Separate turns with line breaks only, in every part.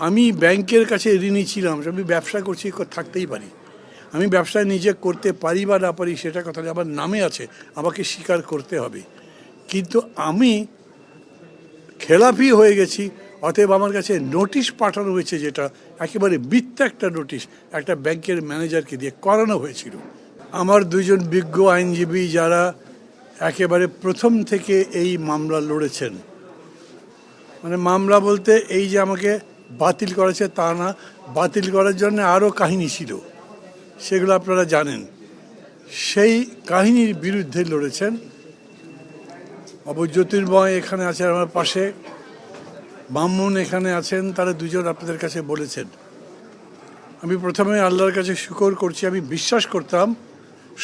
আমি ব্যাংকের কাছে ঋণী ছিলাম, আমি ব্যবসা করছি, থাকতেই পারি। আমি ব্যবসা নিজে করতে পারি বা না পারি সেটা কথা আমার নামে আছে, আমাকে স্বীকার করতে হবে। কিন্তু আমি খেলাপি হয়ে গেছি, অতএব আমার কাছে নোটিশ পাঠানো হয়েছে, যেটা একেবারে মিথ্যা একটা নোটিশ একটা ব্যাংকের ম্যানেজারকে দিয়ে করানো হয়েছিল। আমার দুজন বিজ্ঞ আইনজীবী যারা একেবারে প্রথম থেকে এই মামলা লড়েছেন, মানে মামলা বলতে এই যে আমাকে বাতিল করেছে তা না, বাতিল করার জন্য আরও কাহিনী ছিল, সেগুলো আপনারা জানেন। সেই কাহিনীর বিরুদ্ধে লড়েছেন। জ্যোতির্ময় এখানে আছে আমার পাশে, মামুন এখানে আছেন, তারা দুজন আপনাদের কাছে বলেছেন। আমি প্রথমে আল্লাহর কাছে শুকর করছি, আমি বিশ্বাস করতাম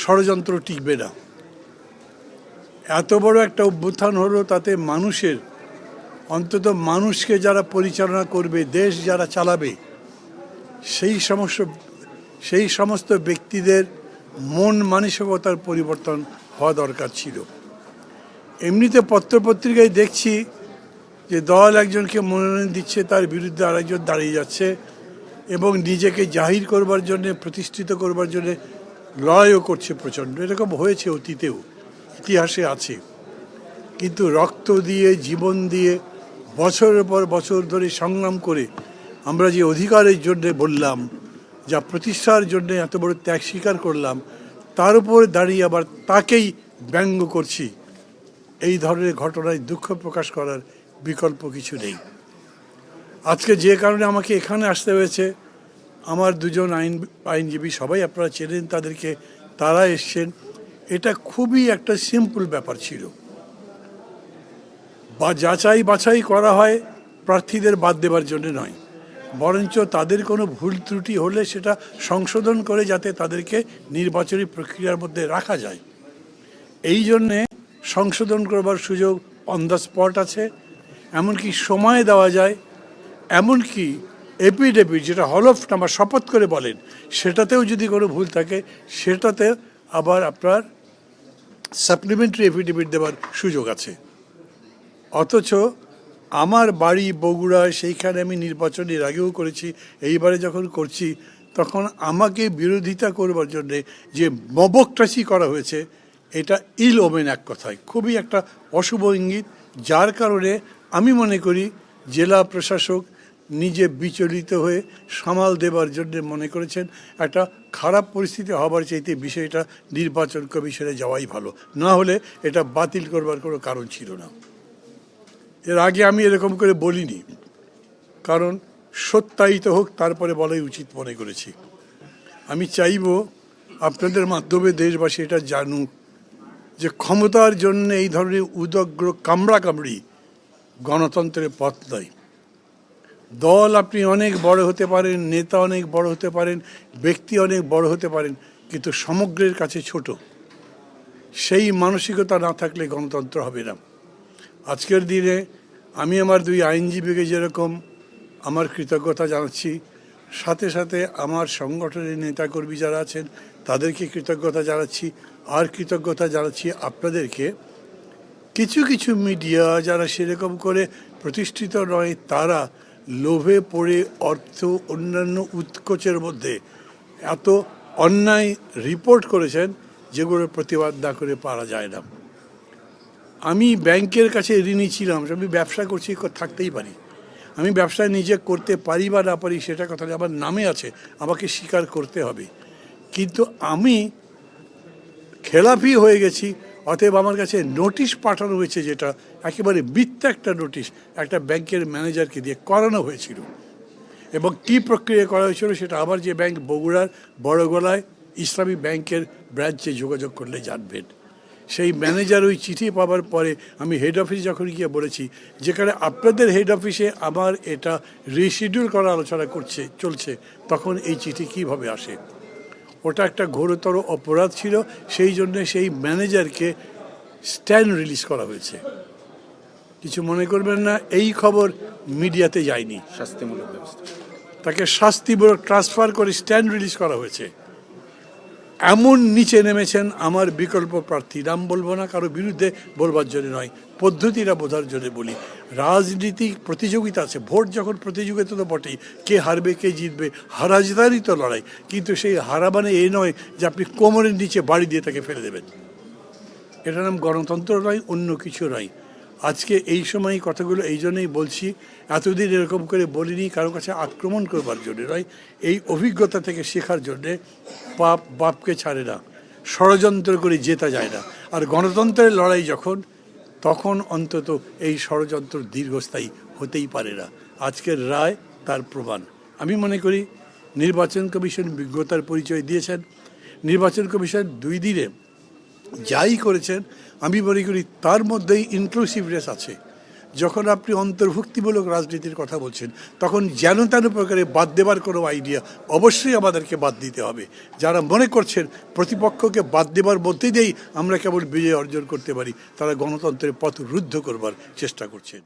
ষড়যন্ত্র টিকবে না। এত বড় একটা অভ্যুত্থান হলো, তাতে মানুষের, অন্তত মানুষকে যারা পরিচালনা করবে, দেশ যারা চালাবে, সেই সমস্ত ব্যক্তিদের মন মানসিকতার পরিবর্তন হওয়া দরকার ছিল। এমনিতে পত্রপত্রিকায় দেখছি যে দল একজনকে মনোনয়ন দিচ্ছে, তার বিরুদ্ধে আরেকজন দাঁড়িয়ে যাচ্ছে এবং নিজেকে জাহির করবার জন্যে, প্রতিষ্ঠিত করবার জন্যে লড়াইও করছে প্রচণ্ড। এরকম হয়েছে অতীতেও, ইতিহাসে আছে। কিন্তু রক্ত দিয়ে, জীবন দিয়ে, বছরের পর বছর ধরে সংগ্রাম করে আমরা যে অধিকারের জন্যে বললাম, যা প্রতিষ্ঠার জন্য এত বড় ত্যাগ স্বীকার করলাম, তার উপর দাঁড়িয়ে আবার তাকেই ব্যঙ্গ করছি, এই ধরনের ঘটনায় দুঃখ প্রকাশ করার বিকল্প কিছু নেই। আজকে যে কারণে আমাকে এখানে আসতে হয়েছে, আমার দুজন আইনজীবী সবাই আপনারা চেনেন তাদেরকে, তারা এসছেন। এটা খুবই একটা সিম্পল ব্যাপার ছিল। বা যাচাই বাছাই করা হয় প্রার্থীদের বাদ দেবার জন্য নয়, বরঞ্চ তাদের কোনো ভুল ত্রুটি হলে সেটা সংশোধন করে যাতে তাদেরকে নির্বাচনী প্রক্রিয়ার মধ্যে রাখা যায়, এই জন্যে সংশোধন করবার সুযোগ অন দ্য স্পট আছে। এমনকি সময় দেওয়া যায়, এমনকি এপিডেভিট, যেটা হলফনামা বা শপথ করে বলেন, সেটাতেও যদি কোনো ভুল থাকে সেটাতে আবার আপনার সাপ্লিমেন্টারি এফিডেভিট দেওয়ার সুযোগ আছে। অথচ আমার বাড়ি বগুড়া, সেইখানে আমি নির্বাচনের আগেও করেছি, এইবারে যখন করছি তখন আমাকে বিরোধিতা করবার জন্যে যে মবক্রাসি করা হয়েছে, এটা ইল ওমেন, এক কথায় খুবই একটা অশুভ ইঙ্গিত। যার কারণে আমি মনে করি জেলা প্রশাসক নিজে বিচলিত হয়ে সামাল দেবার জন্য মনে করেছেন একটা খারাপ পরিস্থিতি হবার চাইতে বিষয়টা নির্বাচন কমিশনে যাওয়াই ভালো, না হলে এটা বাতিল করবার কোনো কারণ ছিল না। এর আগে আমি এরকম করে বলিনি, কারণ সত্যায়িত হোক তারপরে বলাই উচিত মনে করেছি। আমি চাইব আপনাদের মাধ্যমে দেশবাসী এটা জানুক যে ক্ষমতার জন্য এই ধরনের উদগ্র কামড়াকামড়ি গণতন্ত্রের পথ নয়। দল আপনি অনেক বড় হতে পারেন, নেতা অনেক বড় হতে পারেন, ব্যক্তি অনেক বড় হতে পারেন, কিন্তু সমগ্রের কাছে ছোট। সেই মানসিকতা না থাকলে গণতন্ত্র হবে না। আজকের দিনে আমি আমার দুই আইনজীবীকে যেরকম আমার কৃতজ্ঞতা জানাচ্ছি, সাথে সাথে আমার সংগঠনের নেতাকর্মী যারা আছেন তাদেরকে কৃতজ্ঞতা জানাচ্ছি। আর কৃতজ্ঞতা জানাচ্ছি আপনাদেরকে, কিছু কিছু মিডিয়া যারা সেরকম করে প্রতিষ্ঠিত নয়, তারা লোভে পড়ে অর্থ, অন্যান্য উৎকোচের মধ্যে এত অন্যায় রিপোর্ট করেছেন যেগুলোর প্রতিবাদ না করে পারা যায় না। আমি ব্যাংকের কাছে ঋণী ছিলাম, আমি ব্যবসা করছি, থাকতেই পারি। আমি ব্যবসা নিজে করতে পারি বা না পারি সেটা কথা আমার নামে আছে, আমাকে স্বীকার করতে হবে। কিন্তু আমি খেলাপি হয়ে গেছি, অতএব আমার কাছে নোটিশ পাঠানো হয়েছে, যেটা একেবারে মিথ্যা একটা নোটিশ একটা ব্যাংকের ম্যানেজারকে দিয়ে করানো হয়েছিল। এবং কী প্রক্রিয়া করা হয়েছিল সেটা আবার যে ব্যাংক বগুড়ার বড়গোলায় ইসলামী ব্যাংকের ব্রাঞ্চে যোগাযোগ করলে জানবেন। সেই ম্যানেজার ওই চিঠি পাওয়ার পরে আমি হেড অফিস যখন গিয়ে বলেছি, যেখানে আপনাদের হেড অফিসে আমার এটা রিশিডিউল করার আলোচনা চলছে, তখন এই চিঠি কিভাবে আসে? ওটা একটা ঘোরতর অপরাধ ছিল, সেই জন্য সেই ম্যানেজারকে স্ট্যান্ড রিলিজ করা হয়েছে। কিছু মনে করবেন না, এই খবর মিডিয়াতে যায়নি।
শাস্তিমূলক ব্যবস্থা,
তাকে শাস্তিমূলক ট্রান্সফার করে স্ট্যান্ড রিলিজ করা হয়েছে। এমন নিচে নেমেছেন, আমার বিকল্প প্রার্থী, নাম বলবো না, কারো বিরুদ্ধে বলবার জন্য নয়, পদ্ধতিটা বোঝার জন্য বলি। রাজনীতিক প্রতিযোগিতা আছে, ভোট যখন প্রতিযোগিতা তো বটেই, কে হারবে কে জিতবে, হারাজদারই তো লড়াই। কিন্তু সেই হারা মানে এই নয় যে আপনি কোমরের নিচে বাড়ি দিয়ে তাকে ফেলে দেবেন। এটার নাম গণতন্ত্র নয়, অন্য কিছু নয়। আজকে এই সময় কথাগুলো এই জন্যই বলছি, এতদিন এরকম করে বলিনি কারো কাছে আক্রমণ করবার জন্য নয়, এই অভিজ্ঞতা থেকে শেখার জন্যে। পাপ বাপকে ছাড়ে না, ষড়যন্ত্র করে জেতা যায় না। আর গণতন্ত্রের লড়াই যখন, তখন অন্তত এই ষড়যন্ত্র দীর্ঘস্থায়ী হতেই পারে না। আজকের রায় তার প্রমাণ। আমি মনে করি নির্বাচন কমিশন বিজ্ঞতার পরিচয় দিয়েছেন। নির্বাচন কমিশন 2 দিনে যাই করেছেন, আমি মনে করি তার মধ্যেই ইনক্লুসিভনেস আছে। যখন আপনি অন্তর্ভুক্তিমূলক রাজনীতির কথা বলছেন, তখন যেন তেন প্রকারে বাদ দেবার কোনো আইডিয়া অবশ্যই আমাদেরকে বাদ দিতে হবে। যারা মনে করছেন প্রতিপক্ষকে বাদ দেবার মধ্যে দিয়েই আমরা কেবল বিজয় অর্জন করতে পারি, তারা গণতন্ত্রের পথ রুদ্ধ করবার চেষ্টা করছেন।